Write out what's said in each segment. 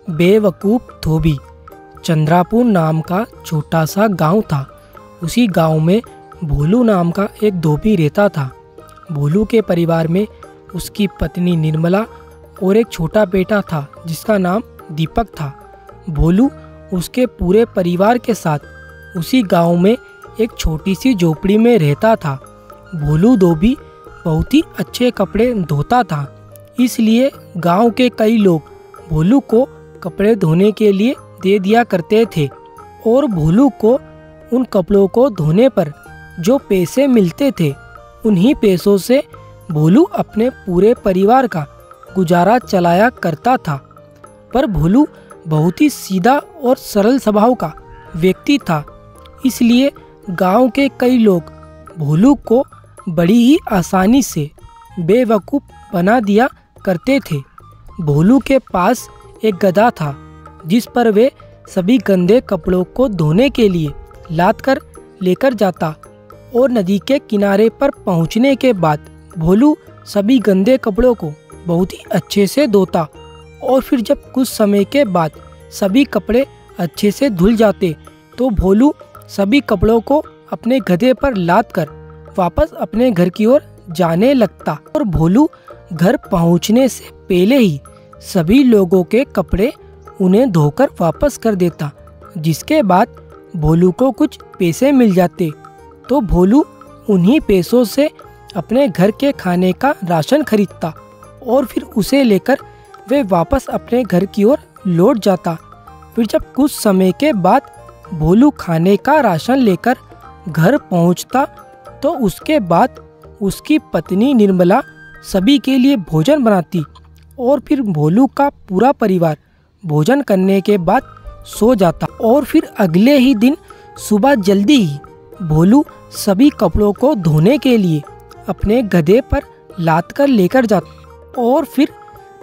बेवकूफ़ धोबी। चंद्रापुर नाम का छोटा सा गांव था। उसी गांव में भोलू नाम का एक धोबी रहता था। भोलू के परिवार में उसकी पत्नी निर्मला और एक छोटा बेटा था जिसका नाम दीपक था। भोलू उसके पूरे परिवार के साथ उसी गांव में एक छोटी सी झोपड़ी में रहता था। भोलू धोबी बहुत ही अच्छे कपड़े धोता था, इसलिए गांव के कई लोग भोलू को कपड़े धोने के लिए दे दिया करते थे और भोलू को उन कपड़ों को धोने पर जो पैसे मिलते थे उन्हीं पैसों से भोलू अपने पूरे परिवार का गुजारा चलाया करता था। पर भोलू बहुत ही सीधा और सरल स्वभाव का व्यक्ति था, इसलिए गांव के कई लोग भोलू को बड़ी ही आसानी से बेवकूफ़ बना दिया करते थे। भोलू के पास एक गधा था जिस पर वे सभी गंदे कपड़ों को धोने के लिए लाद कर लेकर जाता और नदी के किनारे पर पहुंचने के बाद भोलू सभी गंदे कपड़ों को बहुत ही अच्छे से धोता और फिर जब कुछ समय के बाद सभी कपड़े अच्छे से धुल जाते तो भोलू सभी कपड़ों को अपने गधे पर लाद कर वापस अपने घर की ओर जाने लगता और भोलू घर पहुंचने से पहले ही सभी लोगों के कपड़े उन्हें धोकर वापस कर देता, जिसके बाद भोलू को कुछ पैसे मिल जाते तो भोलू उन्हीं पैसों से अपने घर के खाने का राशन खरीदता और फिर उसे लेकर वे वापस अपने घर की ओर लौट जाता। फिर जब कुछ समय के बाद भोलू खाने का राशन लेकर घर पहुंचता तो उसके बाद उसकी पत्नी निर्मला सभी के लिए भोजन बनाती और फिर भोलू का पूरा परिवार भोजन करने के बाद सो जाता और फिर अगले ही दिन सुबह जल्दी ही भोलू सभी कपड़ों को धोने के लिए अपने गधे पर लाद कर लेकर जाता और फिर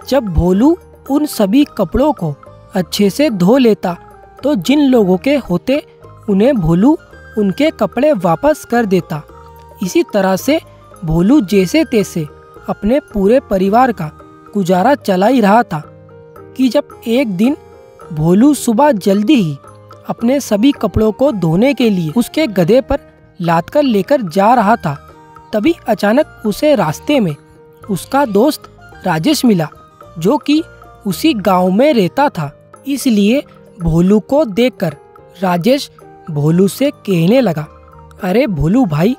जब भोलू उन सभी कपड़ों को अच्छे से धो लेता तो जिन लोगों के होते उन्हें भोलू उनके कपड़े वापस कर देता। इसी तरह से भोलू जैसे तैसे अपने पूरे परिवार का गुजारा चला ही रहा था कि जब एक दिन भोलू सुबह जल्दी ही अपने सभी कपड़ों को धोने के लिए उसके गधे पर लाद कर लेकर जा रहा था, तभी अचानक उसे रास्ते में उसका दोस्त राजेश मिला जो कि उसी गांव में रहता था। इसलिए भोलू को देखकर राजेश भोलू से कहने लगा, अरे भोलू भाई,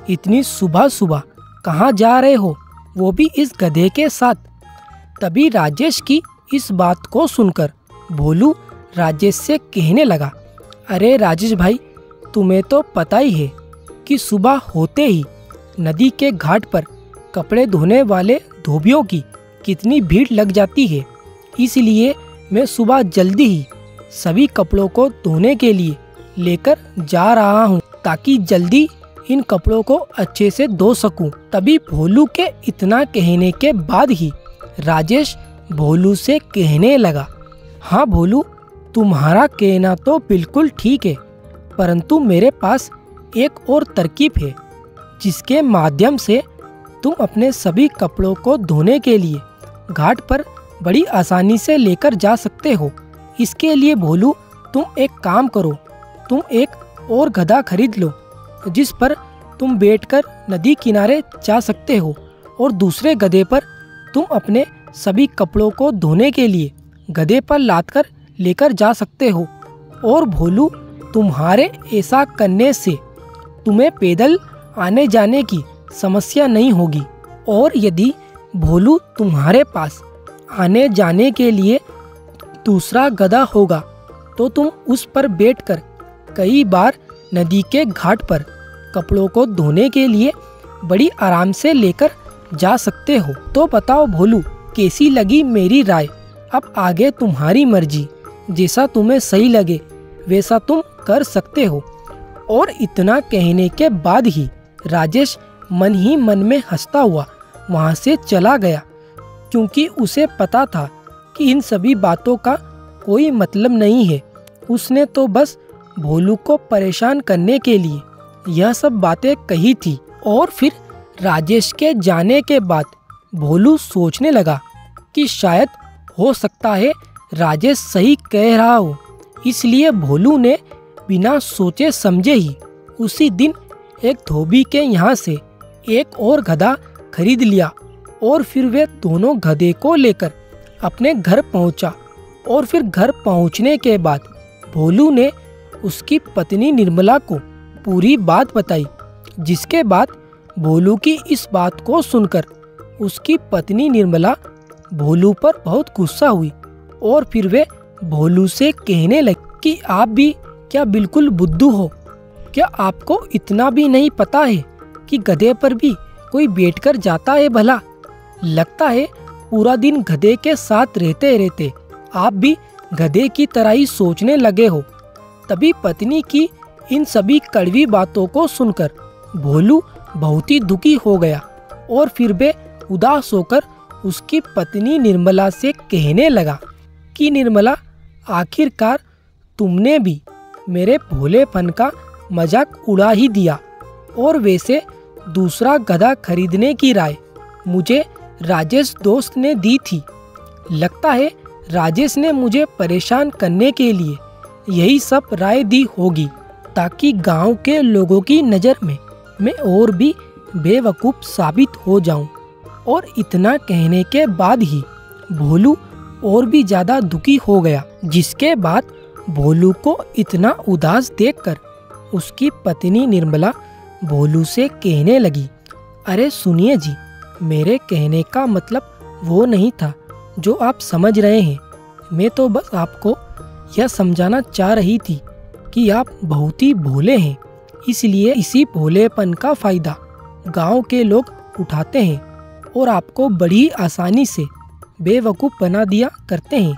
इतनी सुबह सुबह कहाँ जा रहे हो, वो भी इस गधे के साथ। तभी राजेश की इस बात को सुनकर भोलू राजेश से कहने लगा, अरे राजेश भाई, तुम्हें तो पता ही है कि सुबह होते ही नदी के घाट पर कपड़े धोने वाले धोबियों की कितनी भीड़ लग जाती है, इसलिए मैं सुबह जल्दी ही सभी कपड़ों को धोने के लिए लेकर जा रहा हूँ ताकि जल्दी इन कपड़ों को अच्छे से धो सकूं। तभी भोलू के इतना कहने के बाद ही राजेश भोलू से कहने लगा, हाँ भोलू, तुम्हारा कहना तो बिल्कुल ठीक है, परंतु मेरे पास एक और तरकीब है जिसके माध्यम से तुम अपने सभी कपड़ों को धोने के लिए घाट पर बड़ी आसानी से लेकर जा सकते हो। इसके लिए भोलू, तुम एक काम करो, तुम एक और गधा खरीद लो जिस पर तुम बैठकर नदी किनारे जा सकते हो और दूसरे गधे पर तुम अपने सभी कपड़ों को धोने के लिए गधे पर लाद कर लेकर जा सकते हो। और भोलू, तुम्हारे ऐसा करने से तुम्हें पैदल आने जाने की समस्या नहीं होगी और यदि भोलू तुम्हारे पास आने जाने के लिए दूसरा गधा होगा तो तुम उस पर बैठकर कई बार नदी के घाट पर कपड़ों को धोने के लिए बड़ी आराम से लेकर जा सकते हो। तो बताओ भोलू, कैसी लगी मेरी राय? अब आगे तुम्हारी मर्जी, जैसा तुम्हें सही लगे वैसा तुम कर सकते हो। और इतना कहने के बाद ही राजेश मन ही मन में हंसता हुआ वहाँ से चला गया, क्योंकि उसे पता था कि इन सभी बातों का कोई मतलब नहीं है। उसने तो बस भोलू को परेशान करने के लिए यह सब बातें कही थी। और फिर राजेश के जाने के बाद भोलू सोचने लगा कि शायद हो सकता है राजेश सही कह रहा हो। इसलिए भोलू ने बिना सोचे समझे ही उसी दिन एक धोबी के यहाँ से एक और गधा खरीद लिया और फिर वे दोनों गधे को लेकर अपने घर पहुँचा। और फिर घर पहुँचने के बाद भोलू ने उसकी पत्नी निर्मला को पूरी बात बताई, जिसके बाद भोलू की इस बात को सुनकर उसकी पत्नी निर्मला भोलू पर बहुत गुस्सा हुई और फिर वे भोलू से कहने लगी कि आप भी क्या बिल्कुल बुद्धू हो? क्या आपको इतना भी नहीं पता है कि गधे पर भी कोई बैठकर जाता है? भला लगता है पूरा दिन गधे के साथ रहते रहते आप भी गधे की तरह ही सोचने लगे हो। तभी पत्नी की इन सभी कड़वी बातों को सुनकर भोलू बहुत ही दुखी हो गया और फिर वे उदास होकर उसकी पत्नी निर्मला से कहने लगा कि निर्मला, आखिरकार तुमने भी मेरे भोलेपन का मजाक उड़ा ही दिया। और वैसे दूसरा गधा खरीदने की राय मुझे राजेश दोस्त ने दी थी। लगता है राजेश ने मुझे परेशान करने के लिए यही सब राय दी होगी, ताकि गांव के लोगों की नज़र में मैं और भी बेवकूफ़ साबित हो जाऊं। और इतना कहने के बाद ही भोलू और भी ज़्यादा दुखी हो गया, जिसके बाद भोलू को इतना उदास देखकर उसकी पत्नी निर्मला भोलू से कहने लगी, अरे सुनिए जी, मेरे कहने का मतलब वो नहीं था जो आप समझ रहे हैं। मैं तो बस आपको यह समझाना चाह रही थी कि आप बहुत ही भोले हैं, इसलिए इसी भोलेपन का फ़ायदा गांव के लोग उठाते हैं और आपको बड़ी आसानी से बेवकूफ़ बना दिया करते हैं।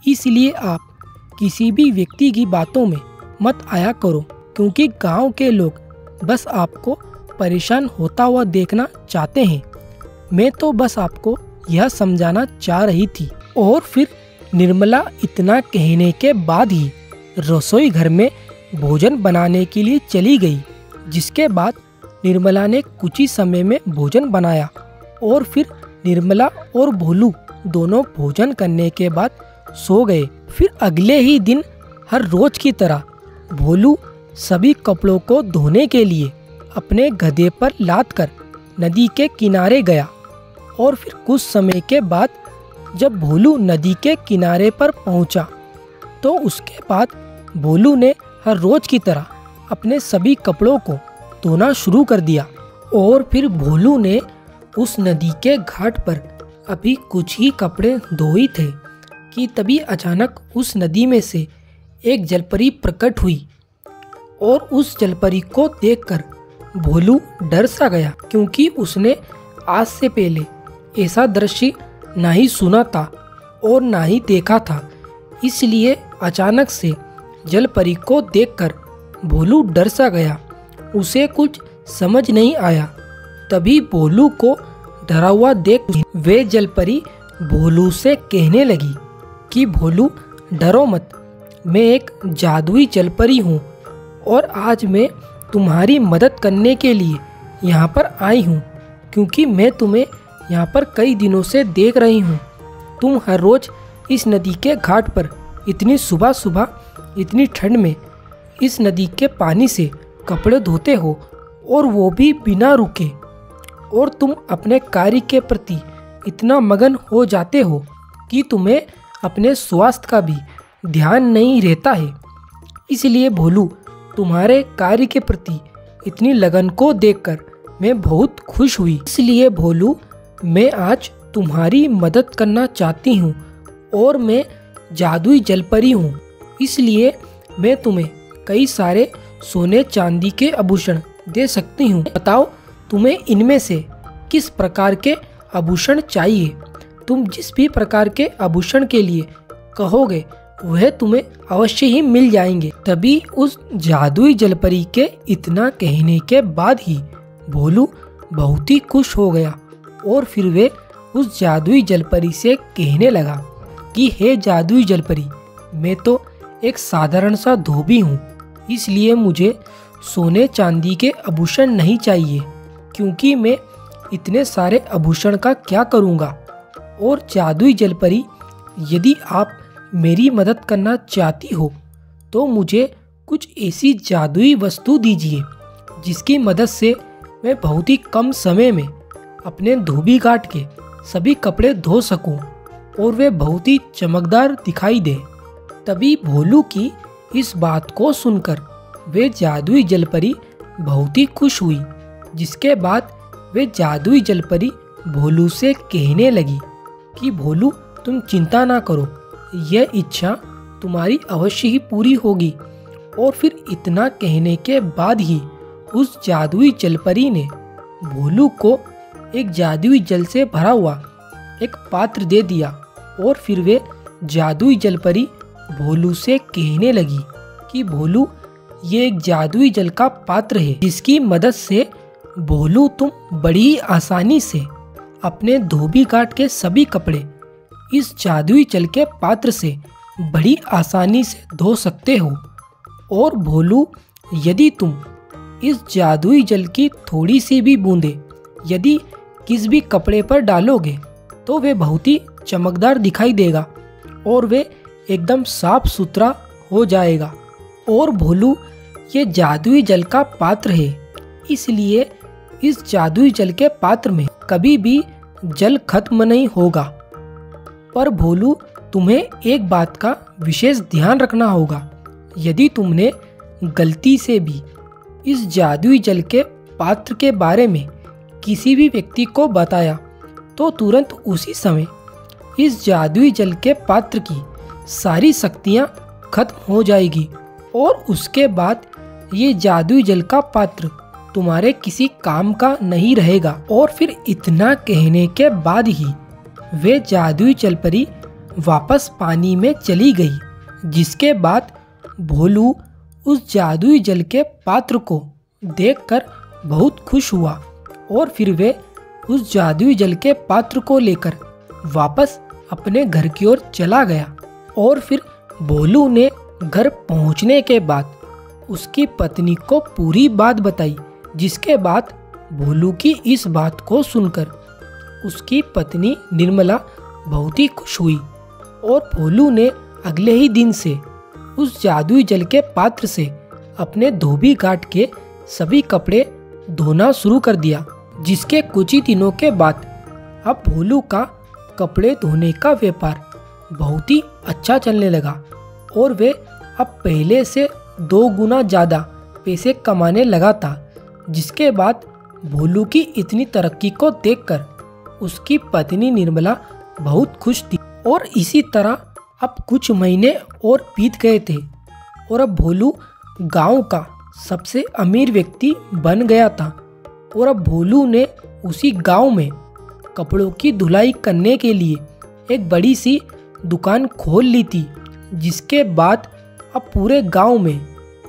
इसलिए आप किसी भी व्यक्ति की बातों में मत आया करो, क्योंकि गांव के लोग बस आपको परेशान होता हुआ देखना चाहते हैं। मैं तो बस आपको यह समझाना चाह रही थी। और फिर निर्मला इतना कहने के बाद ही रसोई घर में भोजन बनाने के लिए चली गई, जिसके बाद निर्मला ने कुछ ही समय में भोजन बनाया और फिर निर्मला और भोलू दोनों भोजन करने के बाद सो गए। फिर अगले ही दिन हर रोज की तरह भोलू सभी कपड़ों को धोने के लिए अपने गधे पर लाद कर नदी के किनारे गया। और फिर कुछ समय के बाद जब भोलू नदी के किनारे पर पहुंचा, तो उसके बाद भोलू ने हर रोज की तरह अपने सभी कपड़ों को धोना शुरू कर दिया। और फिर भोलू ने उस नदी के घाट पर अभी कुछ ही कपड़े धो ही थे कि तभी अचानक उस नदी में से एक जलपरी प्रकट हुई। और उस जलपरी को देखकर भोलू डर सा गया, क्योंकि उसने आज से पहले ऐसा दृश्य ना ही सुना था और ना ही देखा था। इसलिए अचानक से जलपरी को देखकर भोलू डर सा गया, उसे कुछ समझ नहीं आया। तभी भोलू को डरा हुआ देख वे जलपरी भोलू से कहने लगी कि भोलू डरो मत, मैं एक जादुई जलपरी हूँ और आज मैं तुम्हारी मदद करने के लिए यहाँ पर आई हूँ, क्योंकि मैं तुम्हें यहाँ पर कई दिनों से देख रही हूँ। तुम हर रोज़ इस नदी के घाट पर इतनी सुबह सुबह इतनी ठंड में इस नदी के पानी से कपड़े धोते हो, और वो भी बिना रुके। और तुम अपने कार्य के प्रति इतना मगन हो जाते हो कि तुम्हें अपने स्वास्थ्य का भी ध्यान नहीं रहता है। इसलिए भोलू, तुम्हारे कार्य के प्रति इतनी लगन को देखकर मैं बहुत खुश हुई। इसलिए भोलू, मैं आज तुम्हारी मदद करना चाहती हूँ और मैं जादुई जलपरी हूँ। इसलिए मैं तुम्हें कई सारे सोने चांदी के आभूषण दे सकती हूँ। बताओ तुम्हें इनमें से किस प्रकार के आभूषण चाहिए। तुम जिस भी प्रकार के आभूषण के लिए कहोगे वह तुम्हें अवश्य ही मिल जाएंगे। तभी उस जादुई जलपरी के इतना कहने के बाद ही भोलू बहुत ही खुश हो गया और फिर वे उस जादुई जलपरी से कहने लगा कि हे जादुई जलपरी, मैं तो एक साधारण सा धोबी हूँ, इसलिए मुझे सोने चांदी के आभूषण नहीं चाहिए, क्योंकि मैं इतने सारे आभूषण का क्या करूँगा। और जादुई जलपरी, यदि आप मेरी मदद करना चाहती हो तो मुझे कुछ ऐसी जादुई वस्तु दीजिए जिसकी मदद से मैं बहुत ही कम समय में अपने धोबी घाट के सभी कपड़े धो सकूं और वे बहुत ही चमकदार दिखाई दे। तभी भोलू की इस बात को सुनकर वे जादुई जलपरी बहुत ही खुश हुई, जिसके बाद वे जादुई जलपरी भोलू से कहने लगी कि भोलू तुम चिंता ना करो, यह इच्छा तुम्हारी अवश्य ही पूरी होगी। और फिर इतना कहने के बाद ही उस जादुई जलपरी ने भोलू को एक जादुई जल से भरा हुआ एक पात्र दे दिया और फिर वे जादुई जलपरी भोलू से कहने लगी कि भोलू ये एक जादुई जल का पात्र है जिसकी मदद से भोलू तुम बड़ी आसानी से अपने धोबी घाट के सभी कपड़े इस जादुई जल के पात्र से बड़ी आसानी से धो सकते हो। और भोलू यदि तुम इस जादुई जल की थोड़ी सी भी बूंदे यदि किस भी कपड़े पर डालोगे तो वे बहुत ही चमकदार दिखाई देगा और वे एकदम साफ सुथरा हो जाएगा। और भोलू ये जादुई जल का पात्र है, इसलिए इस जादुई जल के पात्र में कभी भी जल खत्म नहीं होगा। पर भोलू तुम्हें एक बात का विशेष ध्यान रखना होगा, यदि तुमने गलती से भी इस जादुई जल के पात्र के बारे में किसी भी व्यक्ति को बताया तो तुरंत उसी समय इस जादुई जल के पात्र की सारी शक्तियाँ खत्म हो जाएगी और उसके बाद ये जादुई जल का पात्र तुम्हारे किसी काम का नहीं रहेगा। और फिर इतना कहने के बाद ही वे जादुई जलपरी वापस पानी में चली गई, जिसके बाद भोलू उस जादुई जल के पात्र को देखकर बहुत खुश हुआ और फिर वे उस जादुई जल के पात्र को लेकर वापस अपने घर की ओर चला गया। और फिर भोलू ने घर पहुंचने के बाद उसकी पत्नी को पूरी बात बताई, जिसके बाद भोलू की इस बात को सुनकर उसकी पत्नी निर्मला बहुत ही खुश हुई और भोलू ने अगले ही दिन से उस जादुई जल के पात्र से अपने धोबी घाट के सभी कपड़े धोना शुरू कर दिया, जिसके कुछ ही दिनों के बाद अब भोलू का कपड़े धोने का व्यापार बहुत ही अच्छा चलने लगा और वे अब पहले से 2 गुना ज़्यादा पैसे कमाने लगा था। जिसके बाद भोलू की इतनी तरक्की को देखकर उसकी पत्नी निर्मला बहुत खुश थी। और इसी तरह अब कुछ महीने और बीत गए थे और अब भोलू गांव का सबसे अमीर व्यक्ति बन गया था। और अब भोलू ने उसी गांव में कपड़ों की धुलाई करने के लिए एक बड़ी सी दुकान खोल ली थी, जिसके बाद अब पूरे गांव में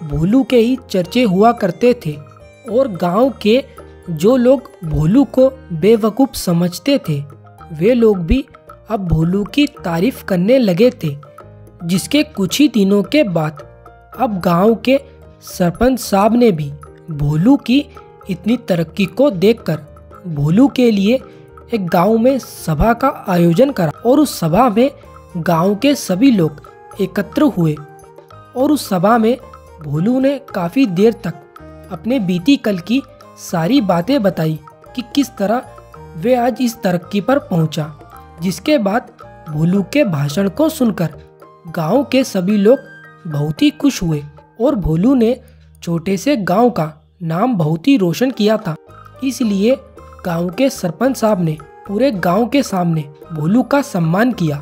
भोलू के ही चर्चे हुआ करते थे। और गांव के जो लोग भोलू को बेवकूफ़ समझते थे वे लोग भी अब भोलू की तारीफ करने लगे थे। जिसके कुछ ही दिनों के बाद अब गांव के सरपंच साहब ने भी भोलू की इतनी तरक्की को देखकर भोलू के लिए एक गांव में सभा का आयोजन करा और उस सभा में गांव के सभी लोग एकत्र हुए। और उस सभा में भोलू ने काफ़ी देर तक अपने बीती कल की सारी बातें बताई कि किस तरह वे आज इस तरक्की पर पहुंचा। जिसके बाद भोलू के भाषण को सुनकर गांव के सभी लोग बहुत ही खुश हुए और भोलू ने छोटे से गांव का नाम बहुत ही रोशन किया था। इसलिए गांव के सरपंच साहब ने पूरे गांव के सामने भोलू का सम्मान किया।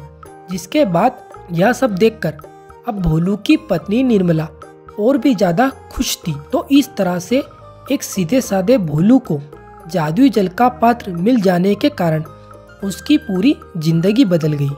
जिसके बाद यह सब देखकर अब भोलू की पत्नी निर्मला और भी ज़्यादा खुश थी। तो इस तरह से एक सीधे साधे भोलू को जादुई जल का पात्र मिल जाने के कारण उसकी पूरी जिंदगी बदल गई।